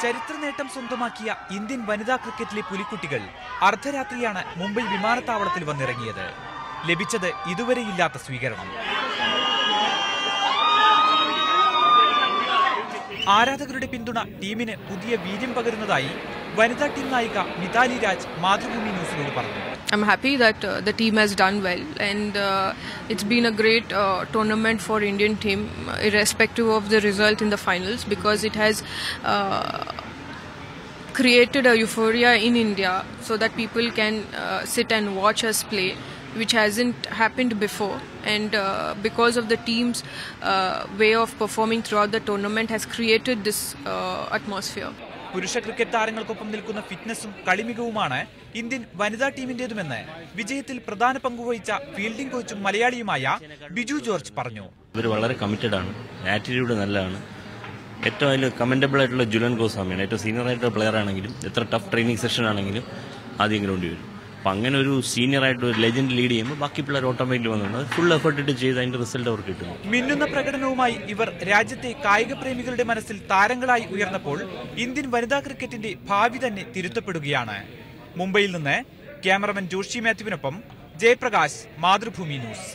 ചരിത്ര നേട്ടം സ്വന്തമാക്കിയ ഇന്ത്യൻ വനിതാ ക്രിക്കറ്റിലെ പുലിക്കുട്ടികൾ അർദ്ധരാത്രിയാണ് മുംബൈ വിമാനത്താവളത്തിൽ വന്നിറങ്ങിയത്. ലഭിച്ചത് ഇതുവരെയില്ലാത്ത സ്വീകരണം. ആരാധകരുടെ പിന്തുണ ടീമിന് പുതിയ വീര്യം പകരുന്നതായി വനിതാ ടീം നായിക മിതാലി രാജ് മാതൃഭൂമി ന്യൂസിനോട് പറഞ്ഞു. I'm happy that the team has done well, and it's been a great tournament for Indian team, irrespective of the result in the finals, because it has created a euphoria in India so that people can sit and watch us play, which hasn't happened before, and because of the team's way of performing throughout the tournament has created this atmosphere. പുരുഷ cricket താരങ്ങൾക്കൊപ്പം നിൽക്കുന്ന ഫിറ്റ്നസും കളിമികവുമാണ് Indian വനിതാ ടീമിന്റേതുമെന്ന് വിജയത്തിൽ പ്രധാന പങ്കുവഹിച്ച fielding കോച്ചും മലയാളിയുമായ Biju George പറഞ്ഞു. ഇവർ വളരെ committed ആണ്, ആറ്റിറ്റ്യൂഡ് നല്ലതാണ്. ഏറ്റവും അതിൽ കമന്റബിൾ ആയിട്ടുള്ള ജുലൻ ഗോസ്വാമിയാണ്. ഏറ്റവും സീനിയർ ആയിട്ടുള്ള പ്ലെയർ ആണെങ്കിലും എത്ര ടഫ് ട്രെയിനിങ് സെഷൻ ആണെങ്കിലും ആദ്യം ഗ്രൗണ്ടിൽ വരും. അപ്പം അങ്ങനെ ഒരു സീനിയർ ആയിട്ട് ഒരു ലെജൻഡ് ലീഡ് ചെയ്യുമ്പോൾ ബാക്കി പിള്ളേർ ഓട്ടോമാറ്റിക്കലി വന്നിട്ടുണ്ട്. ഫുൾ എഫേർട്ട് ഇട്ട് ചെയ്ത് അതിന്റെ റിസൾട്ട് അവർക്ക് കിട്ടുന്നു. മിന്നുന്ന പ്രകടനവുമായി ഇവർ രാജ്യത്തെ കായിക പ്രേമികളുടെ മനസ്സിൽ താരങ്ങളായി ഉയർന്നപ്പോൾ ഇന്ത്യൻ വനിതാ ക്രിക്കറ്റിന്റെ ഭാവി തന്നെ തിരുത്തപ്പെടുകയാണ്. മുംബൈയിൽ നിന്ന് ക്യാമറമാൻ ജോഷി മാത്യുവിനൊപ്പം ജയപ്രകാശ്, മാതൃഭൂമി ന്യൂസ്.